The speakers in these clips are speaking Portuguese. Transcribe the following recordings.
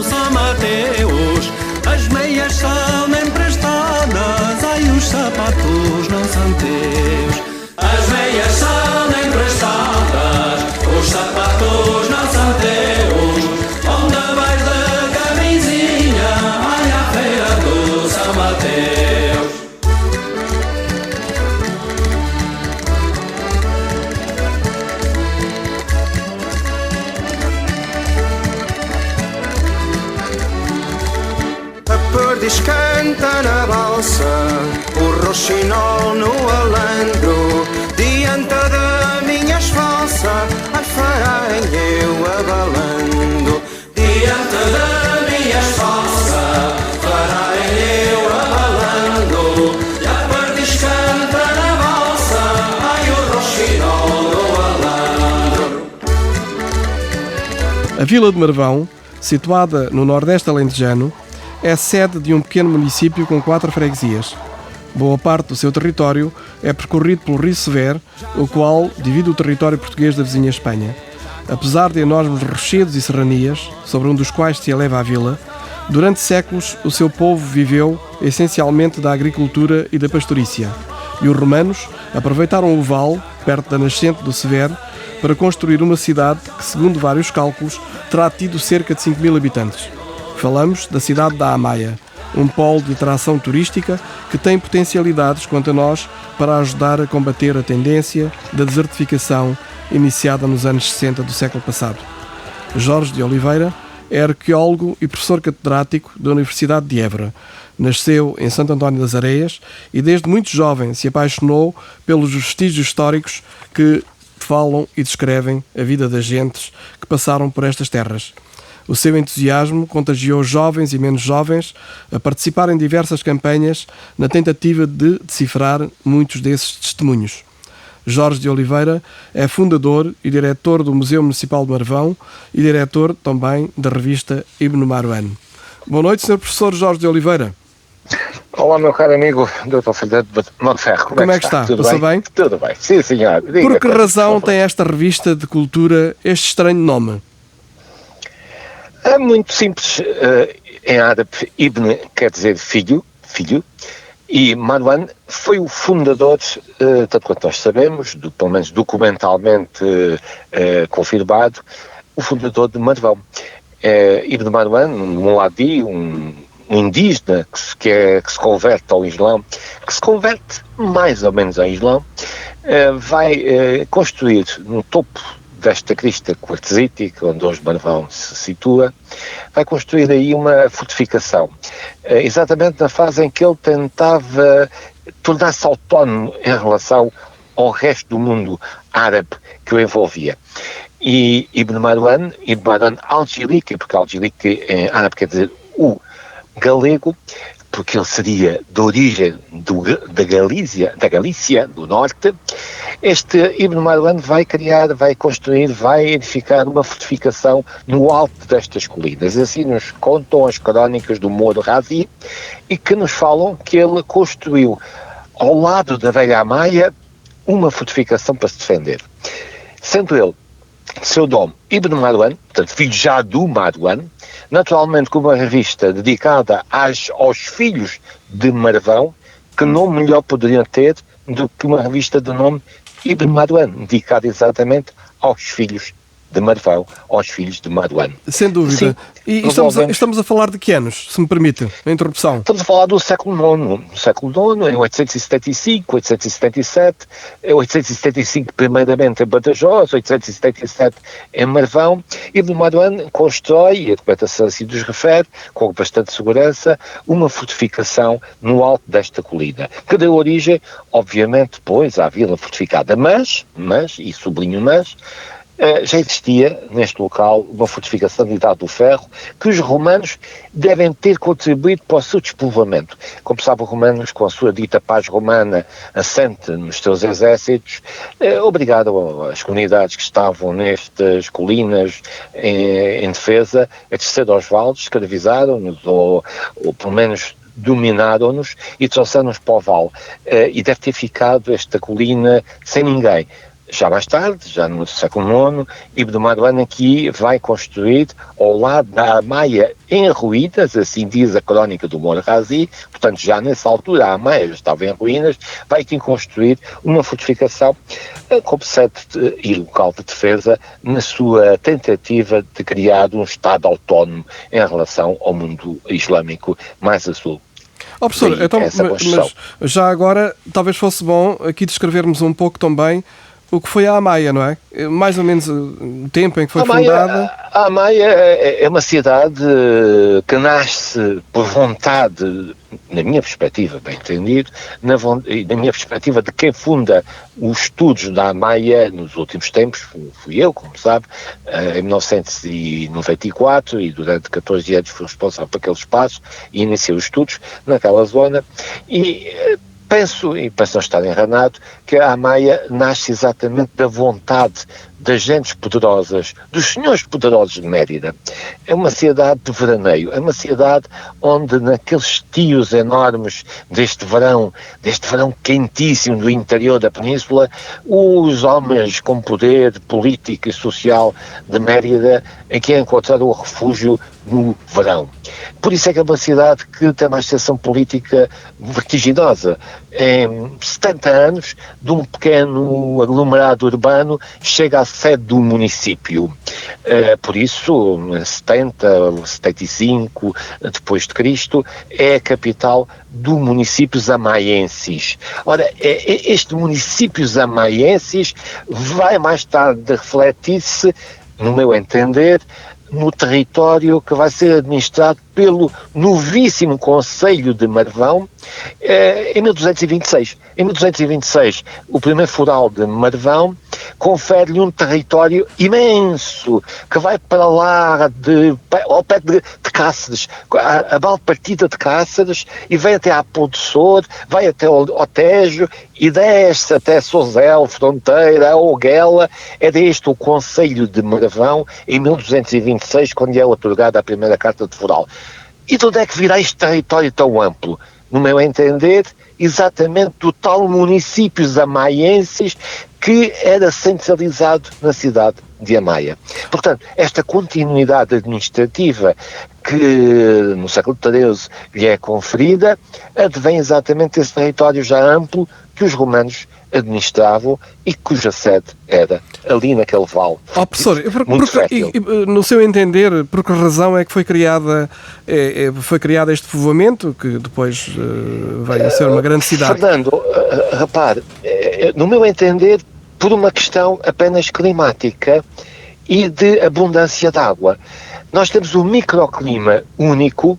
São Mateus. As meias são emprestadas, ai os sapatos não são teus. As meias são emprestadas, os sapatos não são teus. Onde vais de camisinha, ai à feira do São Mateus. A perdiz canta na balsa, o roxinol no alandro. Diante da minha esforça, a faranha eu abalando. Diante da minha esforça, faranha eu abalando. E a perdiz canta na balsa, ai o roxinol no alandro. A Vila de Marvão, situada no nordeste alentejano, é sede de um pequeno município com 4 freguesias. Boa parte do seu território é percorrido pelo Rio Sever, o qual divide o território português da vizinha Espanha. Apesar de enormes rochedos e serranias, sobre um dos quais se eleva a vila, durante séculos o seu povo viveu essencialmente da agricultura e da pastorícia. E os romanos aproveitaram o vale, perto da nascente do Sever, para construir uma cidade que, segundo vários cálculos, terá tido cerca de 5.000 habitantes. Falamos da cidade da Amaia, um polo de atração turística que tem potencialidades, quanto a nós, para ajudar a combater a tendência da desertificação iniciada nos anos 60 do século passado. Jorge de Oliveira é arqueólogo e professor catedrático da Universidade de Évora. Nasceu em Santo António das Areias e desde muito jovem se apaixonou pelos vestígios históricos que falam e descrevem a vida das gentes que passaram por estas terras. O seu entusiasmo contagiou jovens e menos jovens a participar em diversas campanhas na tentativa de decifrar muitos desses testemunhos. Jorge de Oliveira é fundador e diretor do Museu Municipal de Marvão e diretor também da revista Ibn Marwan. Boa noite, Sr. Professor Jorge de Oliveira. Olá, meu caro amigo Dr. Fernando Monteferro. Como é que está? Tudo Passa bem? Tudo bem, sim senhor. Diga. Por que razão tem esta revista de cultura este estranho nome? É muito simples. Em árabe, Ibn quer dizer filho, e Marwan foi o fundador, tanto quanto nós sabemos, pelo menos documentalmente confirmado, o fundador de Marvão. Ibn Marwan, um ladi, um indígena que se converte ao Islão, que se converte mais ou menos ao Islão, vai construir no topo desta crista quartzítica, onde hoje Marvão se situa, vai construir aí uma fortificação, exatamente na fase em que ele tentava tornar-se autónomo em relação ao resto do mundo árabe que o envolvia. E Ibn Marwan al-Jiliqi, porque al-Jiliqi em árabe quer dizer o galego, porque ele seria de origem da Galícia, do norte. Este Ibn Marwan vai construir, vai edificar uma fortificação no alto destas colinas. Assim nos contam as crónicas do Moro Razi, e que nos falam que ele construiu ao lado da Velha Amaia uma fortificação para se defender. Sendo ele seu nome Ibn Marwan, portanto filho já do Marwan, naturalmente com uma revista dedicada aos filhos de Marvão, que nome melhor poderiam ter do que uma revista de nome Ibn Marwan, dedicada exatamente aos filhos de Marvão, aos filhos de Marwan. Sem dúvida. Sim, E estamos a falar de que anos, se me permite a interrupção? Estamos a falar do século IX, em 875, 877, 875 primeiramente em Badajoz, 877 em Marvão. Ibn Marwan constrói, e a documentação assim nos refere, com bastante segurança, uma fortificação no alto desta colina, que deu origem, obviamente, depois à vila fortificada. Mas, e sublinho mas, já existia neste local uma fortificação de Idade do Ferro que os romanos devem ter contribuído para o seu despovoamento. Como sabe, os romanos, com a sua dita paz romana assente nos seus exércitos, obrigaram as comunidades que estavam nestas colinas em defesa a descer aos vales, escravizaram-nos ou pelo menos dominaram-nos e trouxeram-nos para o vale. E deve ter ficado esta colina sem ninguém. Já mais tarde, já no século IX, Ibn Marwan aqui vai construir ao lado da Amaia em ruínas, assim diz a crónica do Morrazi, portanto já nessa altura a Amaia já estava em ruínas, vai aqui construir uma fortificação como sede e local de defesa na sua tentativa de criar um Estado autónomo em relação ao mundo islâmico mais a sul. Professor, então, mas já agora talvez fosse bom aqui descrevermos um pouco também o que foi a Amaia, não é? Mais ou menos o tempo em que foi fundada. A Amaia é uma cidade que nasce por vontade, na minha perspectiva, bem entendido, na minha perspectiva de quem funda os estudos da Amaia nos últimos tempos, fui eu, como sabe, em 1994, e durante 14 anos fui responsável por aquele espaço e iniciei os estudos naquela zona, e penso não estar enganado, que a Amaia nasce exatamente da vontade das gentes poderosas, dos senhores poderosos de Mérida. É uma cidade de veraneio, é uma cidade onde naqueles estios enormes deste verão quentíssimo do interior da península, os homens com poder político e social de Mérida aqui encontraram o refúgio no verão. Por isso é que é uma cidade que tem uma extensão política vertiginosa. Em 70 anos, de um pequeno aglomerado urbano, chega à sede do município. Por isso, em 70, 75 depois de Cristo, é a capital do municípios amaienses. Ora, este municípios amaienses vai mais tarde refletir-se, no meu entender, no território que vai ser administrado pelo novíssimo Conselho de Marvão em 1226. Em 1226, o primeiro foral de Marvão confere-lhe um território imenso, que vai para lá, ao pé de Cáceres, a Valpartida de Cáceres, e vem até à Pontessor, vai até ao Tejo, e desce até Sozel, Fronteira, a Oguela. É deste o Conselho de Marvão, em 1226, quando é otorgada a primeira Carta de Foral. E de onde é que virá este território tão amplo? No meu entender, exatamente do tal municípios amaienses que era centralizado na cidade de Amaia. Portanto, esta continuidade administrativa que no século XIII lhe é conferida advém exatamente desse território já amplo que os romanos administravam e cuja sede era ali naquele vale. Professor, muito fértil. No seu entender, por que razão é que foi criado este povoamento, que depois veio a ser uma grande cidade? Fernando, repare, no meu entender, por uma questão apenas climática e de abundância de água. Nós temos um microclima único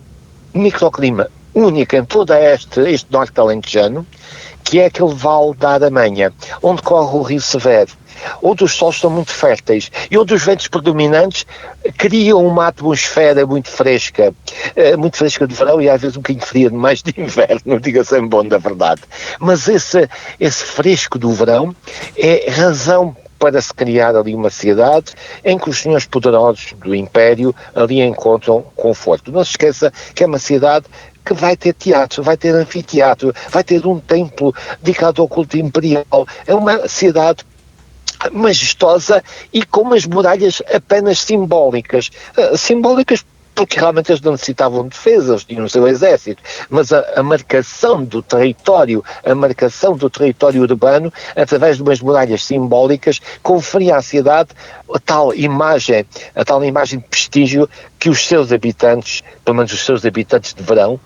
em todo este norte alentejano, que é aquele vale da Aramanha, onde corre o Rio Severo, onde os solos são muito férteis e onde os ventos predominantes criam uma atmosfera muito fresca de verão e às vezes um bocadinho fria demais de inverno, diga-se em bom da verdade. Mas esse fresco do verão é razão para se criar ali uma cidade em que os senhores poderosos do Império ali encontram conforto. Não se esqueça que é uma cidade que vai ter teatro, vai ter anfiteatro, vai ter um templo dedicado ao culto imperial. É uma cidade majestosa e com umas muralhas apenas simbólicas. Simbólicas porque realmente eles não necessitavam defesas, tinham o seu exército, mas a marcação do território urbano, através de umas muralhas simbólicas, conferia à cidade a tal imagem de prestígio que os seus habitantes, pelo menos os seus habitantes de verão,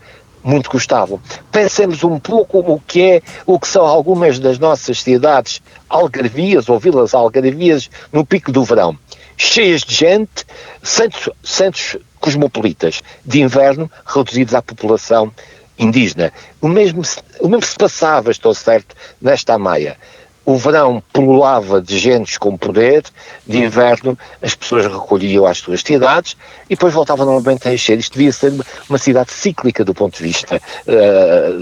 muito gostavam. Pensemos um pouco o que são algumas das nossas cidades algarvias ou vilas algarvias no pico do verão. Cheias de gente, centros cosmopolitas, de inverno reduzidos à população indígena. O mesmo se passava, estou certo, nesta Amaia. O verão pululava de gentes com poder, de inverno as pessoas recolhiam às suas cidades e depois voltavam novamente a encher. Isto devia ser uma cidade cíclica do ponto de vista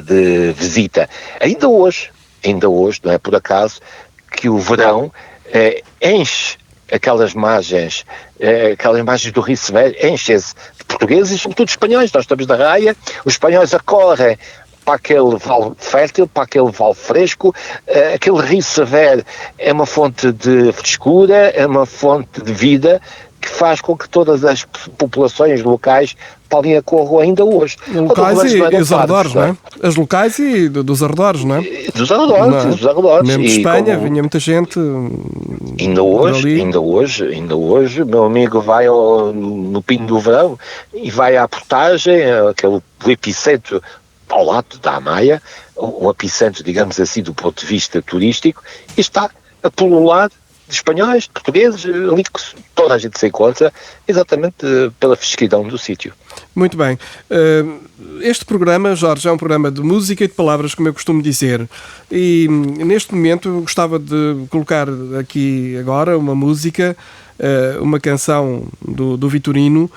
de visita. Ainda hoje, não é por acaso, que o verão enche aquelas margens do Rio Severo, enche-se de portugueses e sobretudo espanhóis. Nós estamos na Raia, os espanhóis acorrem para aquele vale fértil, para aquele vale fresco. Aquele rio Severo é uma fonte de frescura, é uma fonte de vida que faz com que todas as populações locais para ali acorram ainda hoje. Locais e os arredores, não é? As locais e dos arredores, não é? Dos arredores. Mesmo de Espanha, vinha muita gente. Ainda hoje, meu amigo vai no Pinho do Verão e vai à Portagem, o epicentro ao lado da Amaia, o epicentro, digamos assim, do ponto de vista turístico, e está a pulular de espanhóis, de portugueses, ali que toda a gente se encontra, exatamente pela fresquidão do sítio. Muito bem. Este programa, Jorge, é um programa de música e de palavras, como eu costumo dizer. E neste momento eu gostava de colocar aqui agora uma música, uma canção do Vitorino,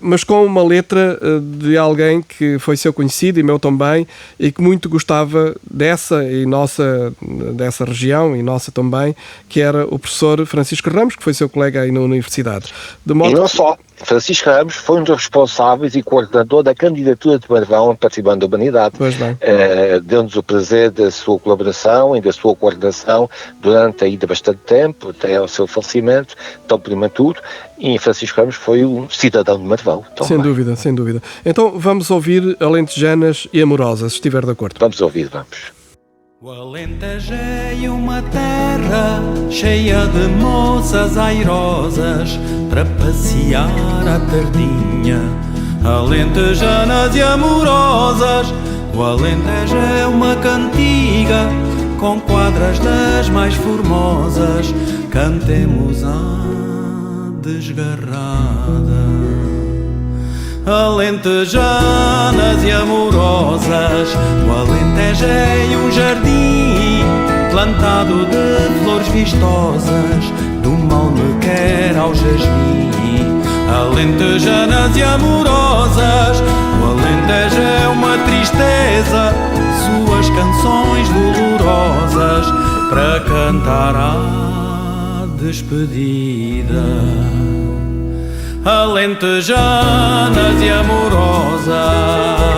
mas com uma letra de alguém que foi seu conhecido e meu também, e que muito gostava dessa região e nossa também, que era o professor Francisco Ramos, que foi seu colega aí na universidade. E não só. Francisco Ramos foi um dos responsáveis e coordenador da candidatura de Marvão a Património da Humanidade. Deu-nos o prazer da sua colaboração e da sua coordenação durante ainda bastante tempo, até ao seu falecimento, tão prematuro, e Francisco Ramos foi um cidadão de Marvão. Sem dúvida, sem dúvida. Então vamos ouvir Alentejanas e Amorosas, se estiver de acordo. Vamos ouvir, vamos. O Alentejo é uma terra cheia de moças airosas para passear à tardinha, alentejanas e amorosas. O Alentejo é uma cantiga com quadras das mais formosas, cantemos a desgarrada. Alentejanas e amorosas, o Alentejo é um jardim plantado de flores vistosas, do malmequer ao jasmim. Alentejanas e amorosas, o Alentejo é uma tristeza, suas canções dolorosas para cantar a despedida. Alentejanas e amorosas.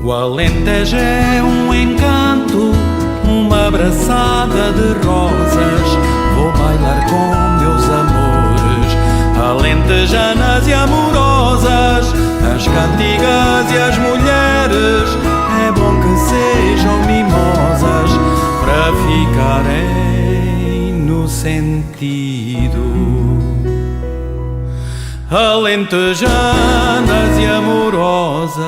O Alentejo é um encanto, uma abraçada de rosas. Vou bailar com meus amores, alentejanas e amorosas. As cantigas e as mulheres, é bom que sejam mimosas para ficarem no sentido. Alentejanas e amorosas.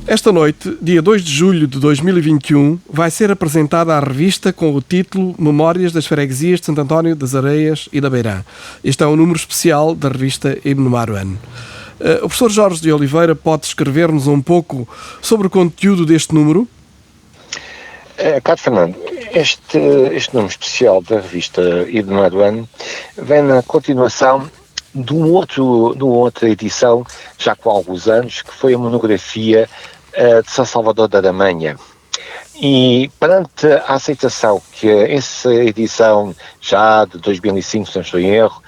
Esta noite, dia 2 de julho de 2021, vai ser apresentada a revista com o título Memórias das Freguesias de Santo António das Areias e da Beirã. Este é um número especial da revista Ibn Marwan. O professor Jorge de Oliveira pode descrever-nos um pouco sobre o conteúdo deste número? Carlos Fernando, este número especial da revista Ibn Marwan vem na continuação de uma outra edição, já com alguns anos, que foi a monografia de São Salvador da Aramanha. E perante a aceitação que essa edição, já de 2005, se não estou em erro,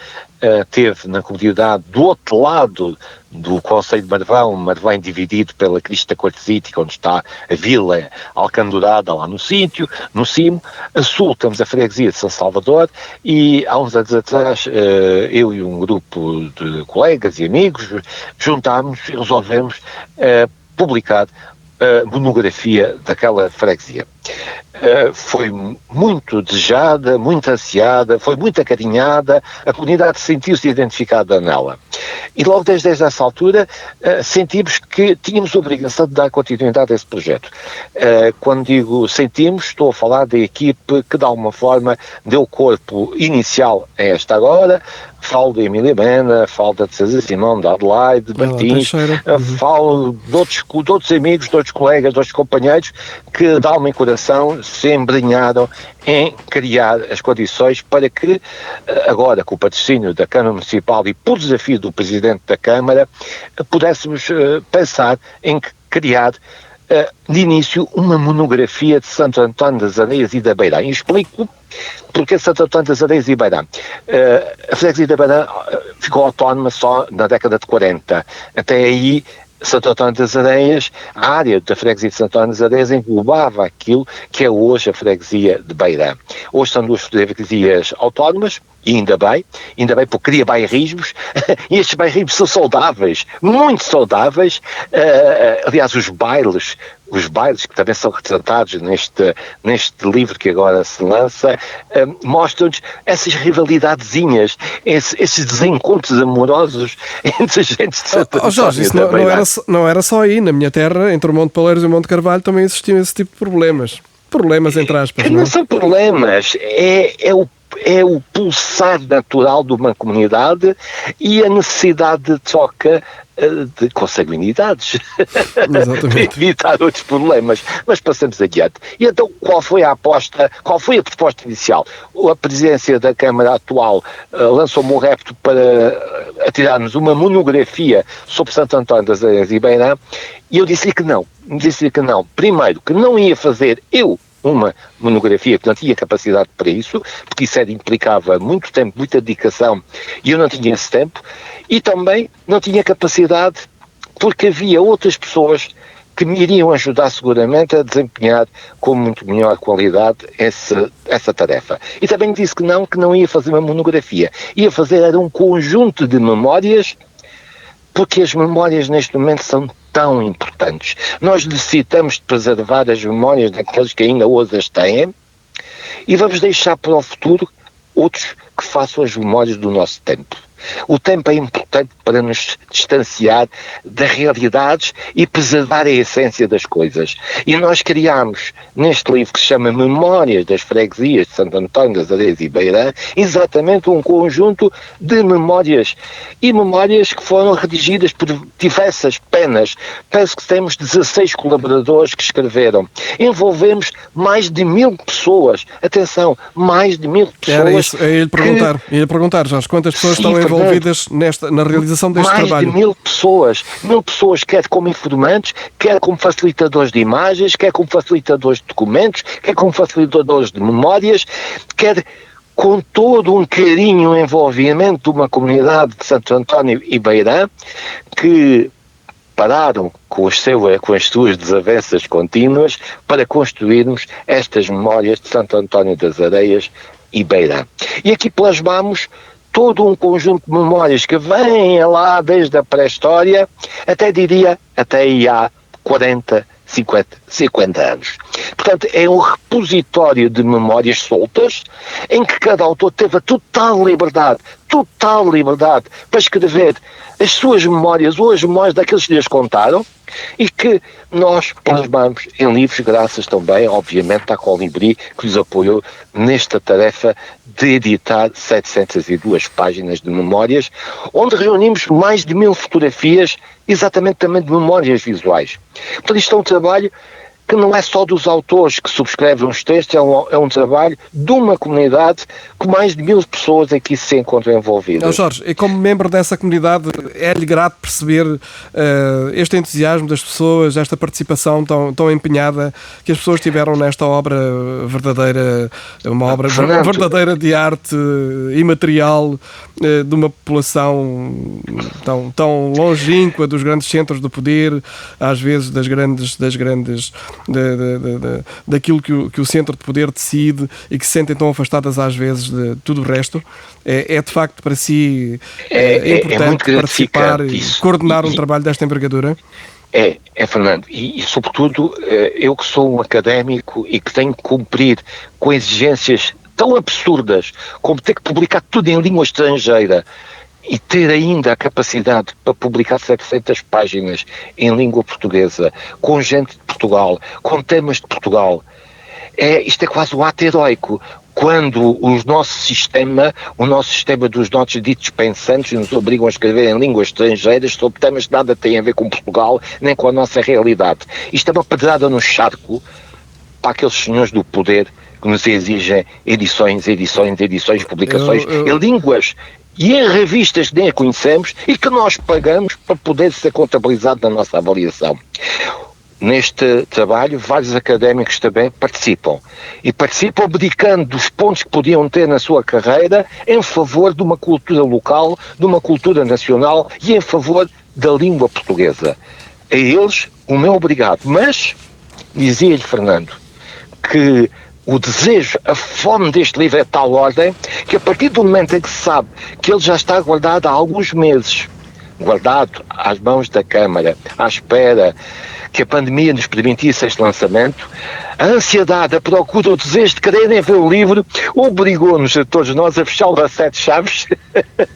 teve na comunidade do outro lado do Concelho de Marvão dividido pela Crista Quartzítica, onde está a Vila Alcandurada, lá no sítio, no cimo. A sul temos a freguesia de São Salvador e há uns anos atrás eu e um grupo de colegas e amigos juntámos e resolvemos publicar a monografia daquela freguesia. foi muito desejada, muito ansiada, foi muito acarinhada, a comunidade sentiu-se identificada nela. E logo desde essa altura sentimos que tínhamos a obrigação de dar continuidade a esse projeto. Quando digo sentimos, estou a falar da equipe que de alguma forma deu corpo inicial a esta agora. Falo de Emília Mena, falo da César Simão, da Adelaide, de Martins, falo de outros amigos, de outros colegas, de outros companheiros que de alma e coração se embrenharam em criar as condições para que, agora com o patrocínio da Câmara Municipal e por desafio do Presidente da Câmara, pudéssemos pensar em criar de início uma monografia de Santo António das Areias e da Beirã. E explico porque Santo António das Areias e Beirã. A freguesia da Beirã ficou autónoma só na década de 40. Até aí, Santo António das Areias, a área da freguesia de Santo António das Areias englobava aquilo que é hoje a freguesia de Beirã. Hoje são duas freguesias autónomas, e ainda bem porque cria bairrismos, e estes bairrismos são saudáveis, muito saudáveis. Aliás, os bailes que também são retratados neste livro que agora se lança, mostram-nos essas rivalidadezinhas, esses desencontros amorosos entre as gentes de Santo António. Jorge, isso não era só aí. Na minha terra, entre o Monte Paleiros e o Monte Carvalho, também existiam esse tipo de problemas. Problemas, entre aspas, não? Não são problemas, é o pulsar natural de uma comunidade e a necessidade de troca de consanguinidades para evitar outros problemas. Mas passamos adiante. E então, qual foi a proposta inicial? A presidência da Câmara atual lançou-me um repto para atirar-nos uma monografia sobre Santo António das Areias e Beirã, e eu disse-lhe que não. Primeiro, que não ia fazer eu uma monografia, que não tinha capacidade para isso, porque isso implicava muito tempo, muita dedicação, e eu não tinha esse tempo, e também não tinha capacidade porque havia outras pessoas que me iriam ajudar seguramente a desempenhar com muito melhor qualidade essa tarefa. E também disse que não ia fazer uma monografia, ia fazer era um conjunto de memórias, porque as memórias neste momento são tão importantes. Nós necessitamos de preservar as memórias daqueles que ainda hoje as têm e vamos deixar para o futuro outros que façam as memórias do nosso tempo. O tempo é importante para nos distanciar das realidades e preservar a essência das coisas. E nós criámos, neste livro que se chama Memórias das Freguesias de Santo António das Areias e Beirã, exatamente um conjunto de memórias. E memórias que foram redigidas por diversas penas. Penso que temos 16 colaboradores que escreveram. Envolvemos mais de 1000 pessoas. Atenção, mais de 1000 pessoas. Era isso, ia lhe perguntar, Jorge, quantas pessoas estão envolvidas na realização deste trabalho? Mais de 1000 pessoas, quer como informantes, quer como facilitadores de imagens, quer como facilitadores de documentos, quer como facilitadores de memórias, quer com todo um carinho e envolvimento de uma comunidade de Santo António e Beirã, que pararam com as suas desavenças contínuas para construirmos estas memórias de Santo António das Areias e Beirã. E aqui plasmamos todo um conjunto de memórias que vêm lá desde a pré-história, até aí há 40, 50 anos. Portanto, é um repositório de memórias soltas, em que cada autor teve a total liberdade para escrever as suas memórias ou as memórias daqueles que lhes contaram, e que nós plasmamos em livros, graças também, obviamente, à Colibri, que nos apoiou nesta tarefa de editar 702 páginas de memórias, onde reunimos mais de 1000 fotografias, exatamente também de memórias visuais. Portanto, isto é um trabalho que não é só dos autores que subscrevem os textos, é um trabalho de uma comunidade com mais de 1000 pessoas aqui se encontram envolvidas. Jorge, e como membro dessa comunidade, é-lhe grato perceber este entusiasmo das pessoas, esta participação tão empenhada que as pessoas tiveram nesta obra verdadeira, uma obra verdadeira de arte imaterial, de uma população tão longínqua dos grandes centros do poder, às vezes daquilo que o centro de poder decide e que se sentem tão afastadas às vezes de tudo o resto. É de facto para si importante participar e coordenar um trabalho desta envergadura? Fernando, e sobretudo eu que sou um académico e que tenho que cumprir com exigências tão absurdas como ter que publicar tudo em língua estrangeira e ter ainda a capacidade para publicar 700 páginas em língua portuguesa, com gente de Portugal, com temas de Portugal, isto é quase um ato heroico. Quando o nosso sistema dos nossos ditos pensantes nos obrigam a escrever em línguas estrangeiras sobre temas que nada têm a ver com Portugal, nem com a nossa realidade. Isto é uma pedrada no charco para aqueles senhores do poder que nos exigem edições, publicações em línguas e em revistas que nem a conhecemos e que nós pagamos para poder ser contabilizado na nossa avaliação. Neste trabalho, vários académicos também participam. E participam abdicando dos pontos que podiam ter na sua carreira em favor de uma cultura local, de uma cultura nacional e em favor da língua portuguesa. A eles, o meu obrigado. Mas, dizia-lhe Fernando, que o desejo, a fome deste livro é de tal ordem que a partir do momento em que se sabe que ele já está guardado há alguns meses, guardado às mãos da Câmara, à espera que a pandemia nos permitisse este lançamento, a ansiedade, a procura, o desejo de quererem ver o livro obrigou-nos a todos nós a fechá-lo a 7 chaves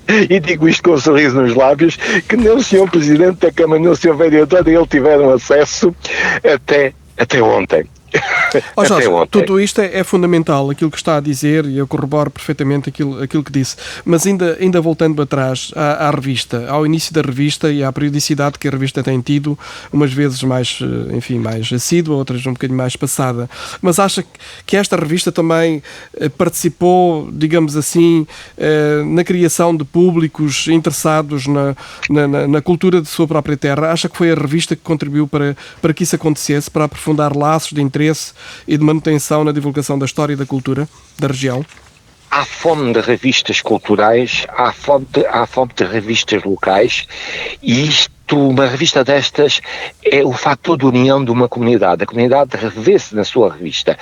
e digo isto com um sorriso nos lábios, que nem o Sr. Presidente da Câmara nem o Sr. Vereador ele tiveram acesso até ontem. Oh, Jorge, tudo isto é fundamental, aquilo que está a dizer, e eu corroboro perfeitamente aquilo que disse, mas ainda voltando atrás à revista, ao início da revista e à periodicidade que a revista tem tido, umas vezes mais assídua, outras um bocadinho mais passada, mas acha que esta revista também participou, digamos assim, na criação de públicos interessados na cultura de sua própria terra? Acha que foi a revista que contribuiu para que isso acontecesse, para aprofundar laços de interesse e de manutenção na divulgação da história e da cultura da região? Há fome de revistas culturais, há fome de revistas locais, e uma revista destas é o fator de união de uma comunidade. A comunidade revê-se na sua revista.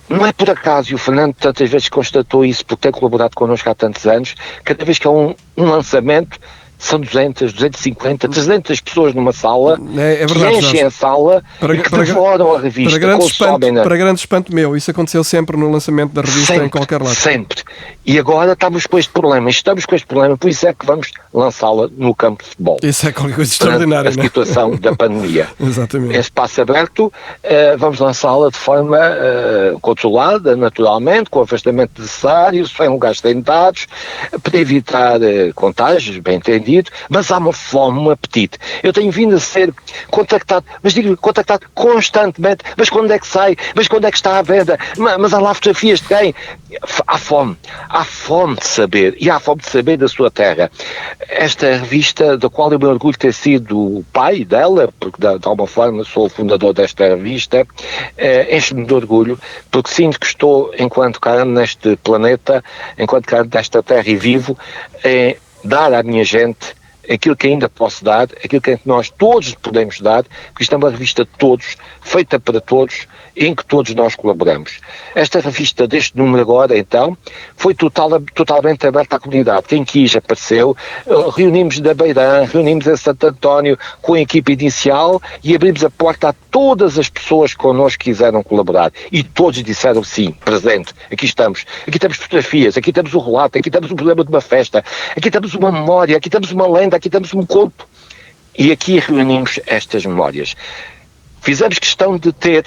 Não é por acaso, e o Fernando tantas vezes constatou isso por ter colaborado connosco há tantos anos, cada vez que há um lançamento, são 200, 250, 300 pessoas numa sala, que enchem a sala e que devoram a revista, consomem-na. Para grande espanto meu, isso aconteceu sempre no lançamento da revista em qualquer lado. Sempre. E agora estamos com este problema, por isso é que vamos lançá-la no campo de futebol. Isso é qualquer coisa extraordinária, a situação da pandemia. Exatamente. Em espaço aberto, vamos lançá-la de forma controlada, naturalmente, com o afastamento necessário, sem lugares tentados, para evitar contágios, bem entendido. Mas há uma fome, um apetite. Eu tenho vindo a ser contactado, mas digo contactado constantemente. Mas quando é que sai? Mas quando é que está à venda? Mas há lá fotografias de quem? Há fome de saber, e há fome de saber da sua terra. Esta revista, da qual eu me orgulho de ter sido o pai dela, porque de alguma forma sou o fundador desta revista, enche-me de orgulho, porque sinto que estou, enquanto carne neste planeta, enquanto carne desta terra e vivo, dar à minha gente aquilo que ainda posso dar, aquilo que nós todos podemos dar, porque isto é uma revista de todos, feita para todos, em que todos nós colaboramos. Esta revista deste número agora, então, foi totalmente aberta à comunidade. Quem quis apareceu, reunimos da Beirã, reunimos em Santo António com a equipe inicial e abrimos a porta a todas as pessoas que connosco quiseram colaborar. E todos disseram sim, presente, aqui estamos. Aqui temos fotografias, aqui temos o relato, aqui temos o problema de uma festa, aqui temos uma memória, aqui temos uma lenda, aqui temos um conto. E aqui reunimos estas memórias. Fizemos questão de ter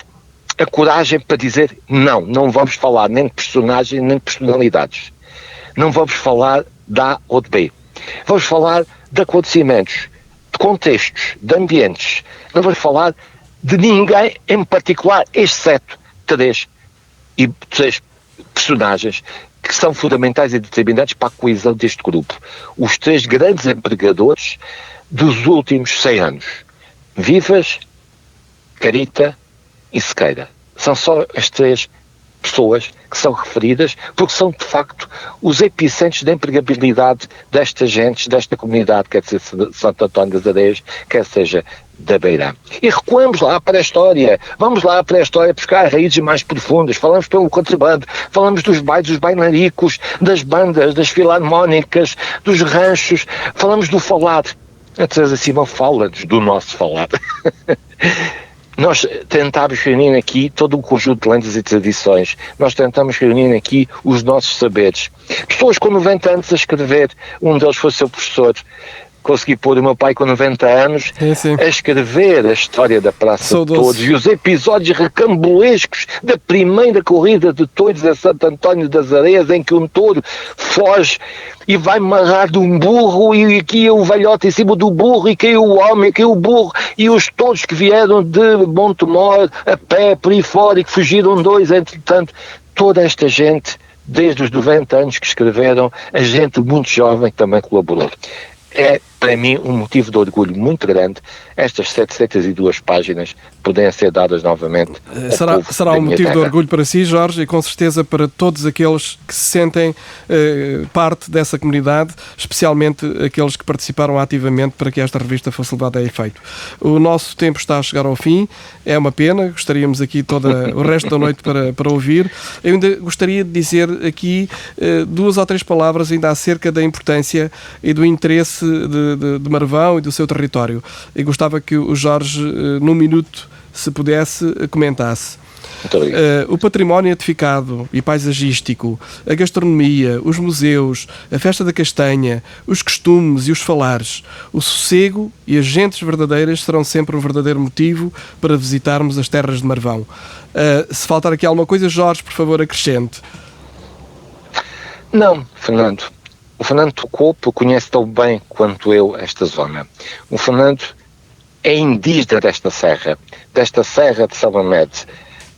a coragem para dizer não vamos falar nem de personagens nem de personalidades. Não vamos falar de A ou de B. Vamos falar de acontecimentos, de contextos, de ambientes. Não vamos falar de ninguém em particular, exceto três personagens que são fundamentais e determinantes para a coesão deste grupo. Os 3 grandes empregadores dos últimos 100 anos. Vivas, Carita e Sequeira. São só as 3 pessoas que são referidas, porque são de facto os epicentros da empregabilidade destas gentes, desta comunidade, quer seja Santo António das Areias, quer seja da Beirã. E recuamos lá para a história, vamos lá para a história buscar raízes mais profundas, falamos pelo contrabando, falamos dos bailes, dos bailaricos, das bandas, das filarmónicas, dos ranchos, falamos do falar. A Teresa Simão fala-nos do nosso falar. Nós tentámos reunir aqui todo um conjunto de lendas e tradições. Nós tentamos reunir aqui os nossos saberes. Pessoas com 90 anos a escrever, um deles foi seu professor. Consegui pôr o meu pai com 90 anos a escrever a história da Praça de Touros e os episódios recambolescos da primeira corrida de touros a Santo António das Areias, em que um touro foge e vai amarrar de um burro, e aqui o velhote em cima do burro, e caiu o homem, caiu o burro, e os touros que vieram de Montemor a pé por aí fora e que fugiram dois, entretanto, toda esta gente, desde os 90 anos que escreveram, a gente muito jovem que também colaborou. É, para mim, um motivo de orgulho muito grande estas 702 páginas poderem ser dadas novamente. Será um motivo de orgulho para si, Jorge, e com certeza para todos aqueles que se sentem parte dessa comunidade, especialmente aqueles que participaram ativamente para que esta revista fosse levada a efeito. O nosso tempo está a chegar ao fim, é uma pena, gostaríamos aqui todo o resto da noite para ouvir. Eu ainda gostaria de dizer aqui 2 ou 3 palavras ainda acerca da importância e do interesse de Marvão e do seu território. E gostava que o Jorge, num minuto, se pudesse, comentasse. O património edificado e paisagístico, a gastronomia, os museus, a festa da castanha, os costumes e os falares, o sossego e as gentes verdadeiras serão sempre um verdadeiro motivo para visitarmos as terras de Marvão. Se faltar aqui alguma coisa, Jorge, por favor, acrescente. Não, Fernando. O Fernando tocou, porque conhece tão bem quanto eu esta zona. O Fernando é indígena desta serra de São Mamede.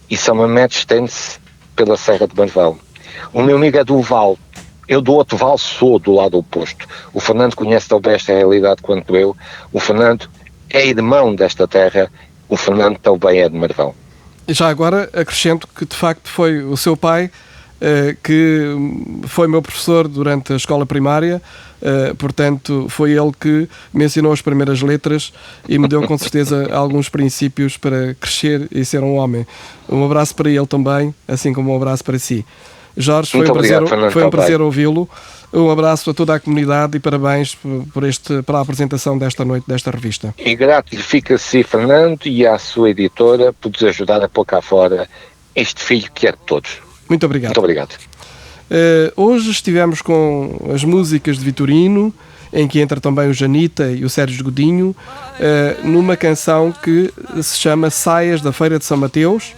E São Mamede estende-se pela Serra de Marvão. O meu amigo é do Val. Eu do outro Val sou do lado oposto. O Fernando conhece tão bem esta realidade quanto eu. O Fernando é irmão desta terra. O Fernando também é de Marvão. Já agora acrescento que de facto foi o seu pai que foi meu professor durante a escola primária, portanto foi ele que me ensinou as primeiras letras e me deu com certeza alguns princípios para crescer e ser um homem. Um abraço para ele também, assim como um abraço para si. Jorge, foi um prazer ouvi-lo. Um abraço a toda a comunidade e parabéns pela apresentação desta noite, desta revista. E gratifica-se, Fernando, e à sua editora por nos ajudar a pôr cá fora este filho que é de todos. Muito obrigado. Muito obrigado. Hoje estivemos com as músicas de Vitorino, em que entra também o Janita e o Sérgio Godinho, numa canção que se chama Saias da Feira de São Mateus,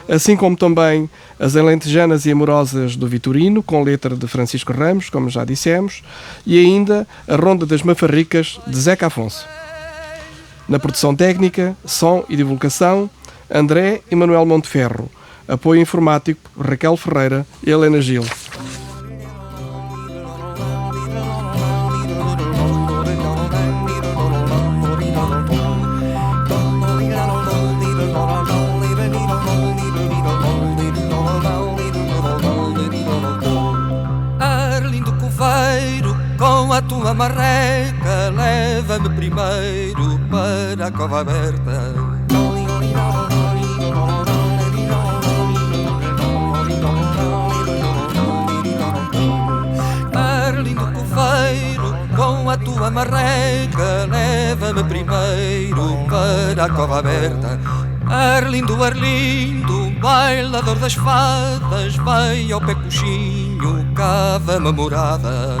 assim como também as Alentejanas e Amorosas do Vitorino, com letra de Francisco Ramos, como já dissemos, e ainda a Ronda das Mafarricas, de Zeca Afonso. Na produção técnica, som e divulgação, André e Manuel Monteferro. Apoio informático, Raquel Ferreira e Helena Gil. Arlindo Coveiro, com a tua marreca, leva-me primeiro para a cova aberta. Com a tua marreca, leva-me primeiro para a cova aberta. Arlindo, Arlindo, bailador das fadas, vai ao pé coxinho, cava-me a morada.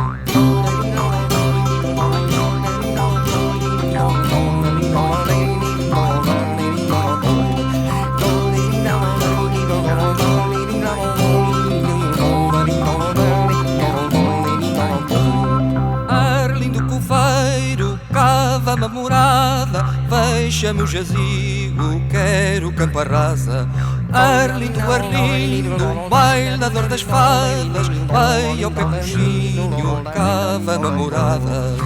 Cava-me a morada, fecha-me o jazigo, quero campo rasa. Arlindo, Arlindo, bailador das fadas, vai ao pé coxinho, cava-me a morada.